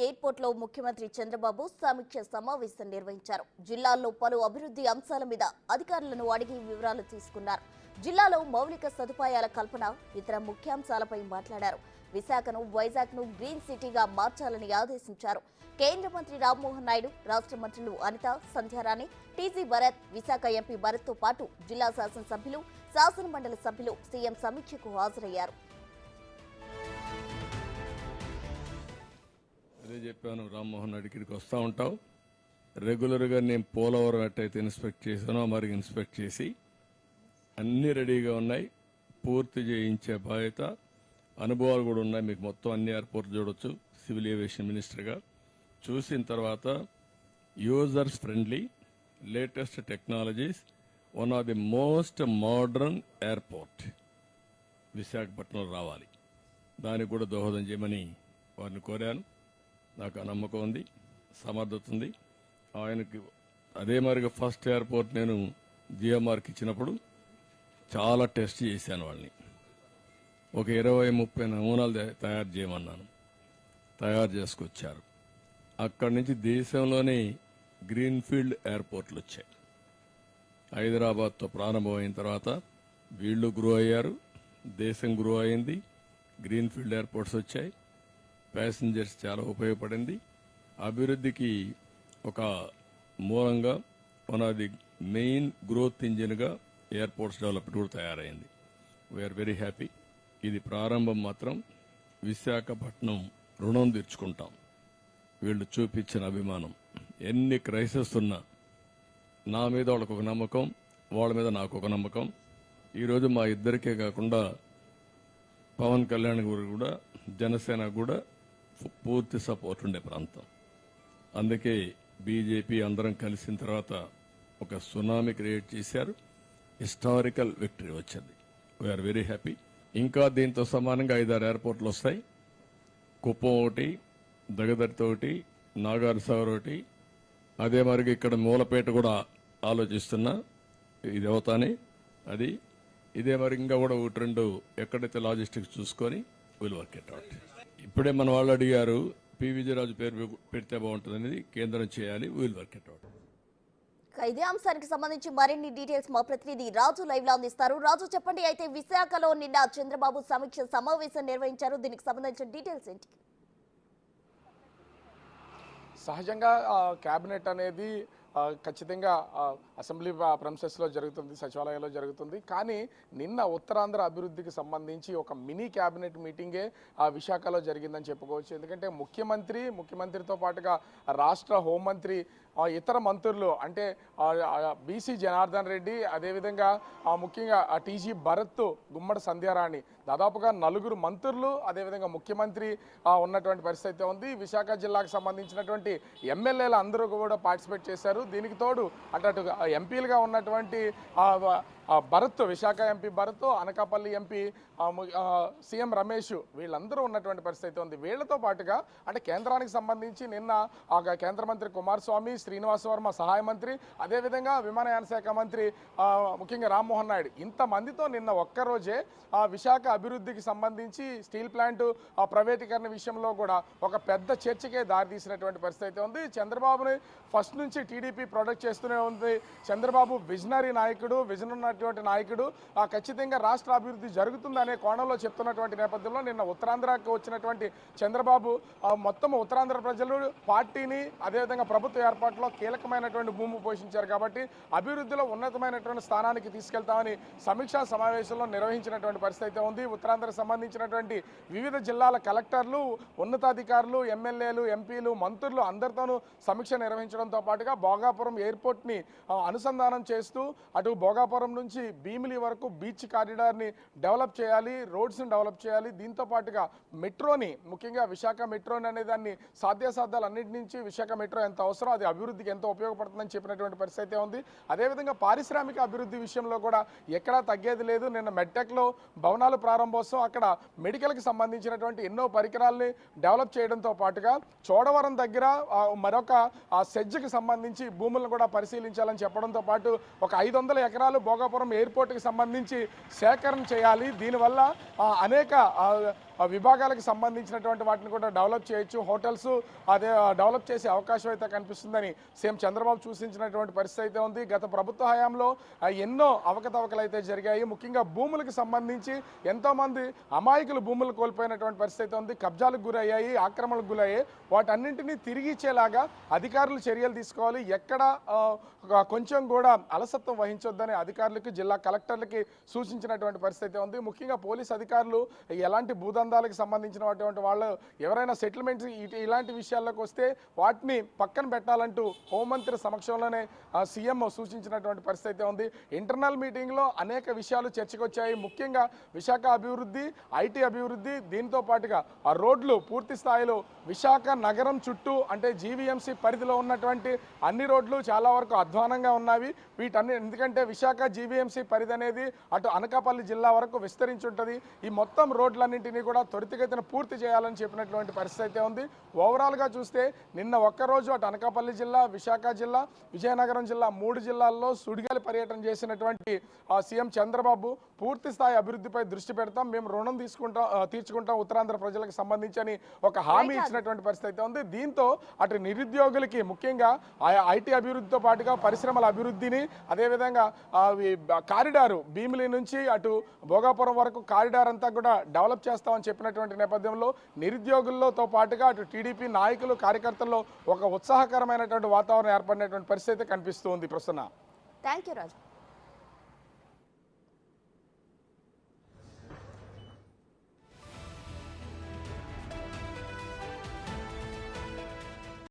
ఎయిర్పోర్ట్లో ముఖ్యమంత్రి చంద్రబాబు సమీక్ష సమావేశం నిర్వహించారు. జిల్లాల్లో పలు అభివృద్ధి అంశాల మీద అధికారులను అడిగి వివరాలు తీసుకున్నారు. జిల్లాలో మౌలిక సదుపాయాల కల్పన, ఇతర ముఖ్యాంశాలపై మాట్లాడారు. విశాఖను, వైజాగ్ను గ్రీన్ సిటీగా మార్చాలని ఆదేశించారు. కేంద్ర మంత్రి రామ్మోహన్ నాయుడు, రాష్ట్ర మంత్రులు అనిత, సంధ్యారాణి, టీజీ భరత్, విశాఖ ఎంపీ భరత్తో పాటు జిల్లా శాసనసభ్యులు, శాసనమండలి సభ్యులు సీఎం సమీక్షకు హాజరయ్యారు. అదే చెప్పాను, రామ్మోహన్ నాయుడు ఇక్కడికి వస్తూ ఉంటావు. రెగ్యులర్గా నేను పోలవరం ఎట్టయితే ఇన్స్పెక్ట్ చేశానో మరి ఇన్స్పెక్ట్ చేసి అన్నీ రెడీగా ఉన్నాయి, పూర్తి చేయించే బాధ్యత, అనుభవాలు కూడా ఉన్నాయి. మీకు మొత్తం అన్ని ఎయిర్పోర్ట్ చూడొచ్చు. సివిల్ ఏవియేషన్ మినిస్టర్గా చూసిన తర్వాత users friendly, latest technologies, one of the most modern airport విశాఖపట్నంలో రావాలి. దానికి కూడా దోహదం చేయమని వారిని కోరాను. నాకు ఆ నమ్మకం ఉంది, సమర్థత ఉంది. ఆయనకి అదే మరిగా ఫస్ట్ ఎయిర్పోర్ట్ నేను జిఎంఆర్కి ఇచ్చినప్పుడు చాలా టెస్ట్ చేశాను. వాళ్ళని ఒక 20-30 నమూనాలు తయారు చేయమన్నాను. తయారు చేసుకొచ్చారు. అక్కడి నుంచి దేశంలోనే గ్రీన్ఫీల్డ్ ఎయిర్పోర్ట్లు వచ్చాయి. హైదరాబాద్తో ప్రారంభమైన తర్వాత వీళ్ళు గ్రో అయ్యారు, దేశం గ్రో అయింది, గ్రీన్ఫీల్డ్ ఎయిర్పోర్ట్స్ వచ్చాయి. ప్యాసింజర్స్ చాలా ఉపయోగపడింది. అభివృద్ధికి ఒక మూలంగా one of the main growth ఇంజిన్గా ఎయిర్పోర్ట్స్ డెవలప్మెంట్ కూడా తయారైంది. We're very happy. ఇది ప్రారంభం మాత్రం. విశాఖపట్నం రుణం తీర్చుకుంటాం. వీళ్ళు చూపించిన అభిమానం, ఎన్ని క్రైసిస్ ఉన్నా నా మీద వాళ్ళకు ఒక నమ్మకం, వాళ్ళ మీద నాకు ఒక నమ్మకం. ఈరోజు మా ఇద్దరికే కాకుండా పవన్ కళ్యాణ్ గారు కూడా, జనసేన కూడా పూర్తి సపోర్ట్ ఉండే ప్రాంతం. అందుకే బీజేపీ అందరం కలిసిన తర్వాత ఒక సునామీ క్రియేట్ చేశారు. హిస్టారికల్ విక్టరీ వచ్చింది. We are very happy. ఇంకా దీంతో సమానంగా 5-6 ఎయిర్పోర్ట్లు వస్తాయి. కుప్పం ఒకటి, దగదర్తి ఒకటి, నాగార్జునసాగర్ ఒకటి, అదే మరిగా ఇక్కడ మూలపేట కూడా ఆలోచిస్తున్నా. ఇది అవుతానే అది. ఇదే మరి ఇంకా కూడా 1-2 ఎక్కడైతే లాజిస్టిక్స్ చూసుకొని విల్ వర్క్ ఇట్ అవుట్. ఇప్పుడే మన వాళ్ళు అడిగారు పివిజయరాజు పేరు పెడితే బాగుంటుంది అనేది. కేంద్రం చేయాలి, విల్ వర్క్ ఇట్ అవుట్. ఇదే అంశానికి సంబంధించి మరిన్ని డీటెయిల్స్ మా ప్రతినిధి రాజు లైవ్ లో అందిస్తారు. రాజు, చెప్పండి. అయితే విశాఖలో నిన్న చంద్రబాబు సమీక్ష సమావేశం నిర్వహించారు. దీనికి సంబంధించిన డీటెయిల్స్ ఏంటి? సహజంగా క్యాబినెట్ అనేది ఖచ్చితంగా అసెంబ్లీ ప్రెమిసెస్లో జరుగుతుంది, సచివాలయంలో జరుగుతుంది. కానీ నిన్న ఉత్తరాంధ్ర అభివృద్ధికి సంబంధించి ఒక మినీ క్యాబినెట్ మీటింగే విశాఖలో జరిగిందని చెప్పుకోవచ్చు. ఎందుకంటే ముఖ్యమంత్రితో పాటుగా రాష్ట్ర హోంమంత్రి, ఇతర మంత్రులు అంటే బీసీ జనార్దన్ రెడ్డి, అదేవిధంగా ముఖ్యంగా టీజీ భరత్, గుమ్మడి సంధ్యారాణి, దాదాపుగా 4 మంత్రులు, అదేవిధంగా ముఖ్యమంత్రి ఉన్నటువంటి పరిస్థితి ఉంది. విశాఖ జిల్లాకు సంబంధించినటువంటి ఎమ్మెల్యేలు అందరూ కూడా పార్టిసిపేట్ చేశారు. దీనికి తోడు అటు ఎంపీలుగా ఉన్నటువంటి Bharat, Visakha MP Bharat, Anakapalli MP CM Ramesh, వీళ్ళందరూ ఉన్నటువంటి పరిస్థితి ఉంది. వీళ్లతో పాటుగా అంటే కేంద్రానికి సంబంధించి నిన్న కేంద్ర మంత్రి కుమారస్వామి, శ్రీనివాస వర్మ సహాయ మంత్రి, అదేవిధంగా విమానయాన శాఖ మంత్రి ముఖ్యంగా రామ్మోహన్ నాయుడు, ఇంతమందితో నిన్న ఒక్కరోజే విశాఖ అభివృద్ధికి సంబంధించి స్టీల్ ప్లాంట్ ప్రైవేటీకరణ విషయంలో కూడా ఒక పెద్ద చర్చకే దారితీసినటువంటి పరిస్థితి ఉంది. చంద్రబాబుని ఫస్ట్ నుంచి టీడీపీ ప్రొటెక్ట్ చేస్తూనే ఉంది. చంద్రబాబు విజనరీ నాయకుడు, విజన్ ఉన్నటువంటి నాయకుడు, ఖచ్చితంగా రాష్ట్ర అభివృద్ధి జరుగుతుందనే కోణంలో చెప్తున్నటువంటి నేపథ్యంలో నిన్న ఉత్తరాంధ్రకు వచ్చినటువంటి చంద్రబాబు మొత్తం ఉత్తరాంధ్ర ప్రజలు పార్టీని, అదేవిధంగా ప్రభుత్వ ఏర్పాటులో కీలకమైనటువంటి భూమి పోషించారు కాబట్టి అభివృద్ధిలో ఉన్నతమైనటువంటి స్థానానికి తీసుకెళ్తామని సమీక్షా సమావేశంలో నిర్వహించినటువంటి పరిస్థితి ఉంది. ఉత్తరాంధ్రకు సంబంధించినటువంటి వివిధ జిల్లాల కలెక్టర్లు, ఉన్నతాధికారులు, ఎమ్మెల్యేలు, ఎంపీలు, మంత్రులు అందరితోనూ సమీక్ష నిర్వహించడంతో పాటుగా భోగాపురం ఎయిర్పోర్ట్ని అనుసంధానం చేస్తూ అటు భోగాపురం నుంచి భీమిలి వరకు బీచ్ కారిడార్ని డెవలప్ చేయాలి, రోడ్స్ని డెవలప్ చేయాలి. దీంతో పాటుగా మెట్రోని, ముఖ్యంగా విశాఖ మెట్రోని అనే దాన్ని సాధ్యాసాధ్యాలన్నింటి నుంచి విశాఖ మెట్రో ఎంత అవసరం, అది అభివృద్ధికి ఎంతో ఉపయోగపడుతుందని చెప్పినటువంటి పరిస్థితి ఉంది. అదేవిధంగా పారిశ్రామిక అభివృద్ధి విషయంలో కూడా ఎక్కడా తగ్గేది లేదు. నిన్న మెడ్టెక్లో భవనాలు ప్రారంభోత్సవం, అక్కడ మెడికల్కి సంబంధించినటువంటి ఎన్నో పరికరాల్ని డెవలప్ చేయడంతో పాటుగా చోడవరం దగ్గర మరొక సెజ్కి సంబంధించి భూములను కూడా పరిశీలించాలని చెప్పడంతో పాటు ఒక 500 ఎకరాలు భోగాపురం ఎయిర్పోర్ట్కి సంబంధించి సేకరణ చేయాలి. దీనివల్ల అనేక విభాగాలకు సంబంధించినటువంటి వాటిని కూడా డెవలప్ చేయొచ్చు, హోటల్స్ అదే డెవలప్ చేసే అవకాశం అయితే కనిపిస్తుందని సీఎం చంద్రబాబు సూచించినటువంటి పరిస్థితి అయితే ఉంది. గత ప్రభుత్వ హయాంలో ఎన్నో అవకతవకలు అయితే జరిగాయి. ముఖ్యంగా భూములకు సంబంధించి ఎంతోమంది అమాయకులు భూములు కోల్పోయినటువంటి పరిస్థితి అయితే ఉంది. కబ్జాలకు గురయ్యాయి, ఆక్రమణకు గురయ్యాయి. వాటన్నింటినీ తిరిగి ఇచ్చేలాగా అధికారులు చర్యలు తీసుకోవాలి. ఎక్కడ కొంచెం కూడా అలసత్వం వహించొద్దని అధికారులకు, జిల్లా కలెక్టర్లకి సూచించినటువంటి పరిస్థితి ఉంది. ముఖ్యంగా పోలీస్ అధికారులు ఎలాంటి భూదందాలకు సంబంధించినటువంటి వాళ్ళు ఎవరైనా సెటిల్మెంట్స్ ఇలాంటి విషయాల్లోకి వస్తే వాటిని పక్కన పెట్టాలంటూ హోంమంత్రి సమక్షంలోనే సీఎం సూచించినటువంటి పరిస్థితి అయితే ఉంది. ఇంటర్నల్ మీటింగ్లో అనేక విషయాలు చర్చకు వచ్చాయి. ముఖ్యంగా విశాఖ అభివృద్ధి, ఐటీ అభివృద్ధి, దీంతో పాటుగా ఆ రోడ్లు పూర్తి స్థాయిలో విశాఖ నగరం చుట్టూ అంటే జీవీఎంసీ పరిధిలో ఉన్నటువంటి అన్ని రోడ్లు చాలా వరకు అధ్వానంగా ఉన్నవి. వీటన్ని ఎందుకంటే విశాఖ జీవీఎంసీ పరిధి అనేది అటు అనకాపల్లి జిల్లా వరకు విస్తరించి ఉంటుంది. ఈ మొత్తం రోడ్లన్నింటినీ కూడా త్వరితగతిన పూర్తి చేయాలని చెప్పినటువంటి పరిస్థితి అయితే ఉంది. ఓవరాల్గా చూస్తే నిన్న ఒక్కరోజు అటు అనకాపల్లి జిల్లా, విశాఖ జిల్లా, విజయనగరం జిల్లా 3 జిల్లాల్లో సుడిగాలి పర్యటన చేసినటువంటి సీఎం చంద్రబాబు పూర్తి స్థాయి అభివృద్ధిపై దృష్టి పెడతాం, మేము రుణం తీర్చుకుంటాం ఉత్తరాంధ్ర ప్రజలకు సంబంధించి అని ఒక హామీ ఇచ్చినటువంటి పరిస్థితి అయితే ఉంది. దీంతో అటు నిరుద్యోగులకి ముఖ్యంగా ఐటీ అభివృద్ధితో పాటుగా పరిశ్రమల అభివృద్ధిని, అదేవిధంగా కారిడారు భీమిలి నుంచి అటు భోగాపురం వరకు కారిడార్ అంతా కూడా డెవలప్ చేస్తామని చెప్పినటువంటి నేపథ్యంలో నిరుద్యోగులతో పాటుగా అటు టీడీపీ నాయకులు, కార్యకర్తల్లో ఒక ఉత్సాహకరమైనటువంటి వాతావరణం ఏర్పడినటువంటి పరిస్థితి కనిపిస్తుంది. ప్రస్తుతం థ్యాంక్ యూ రాజు.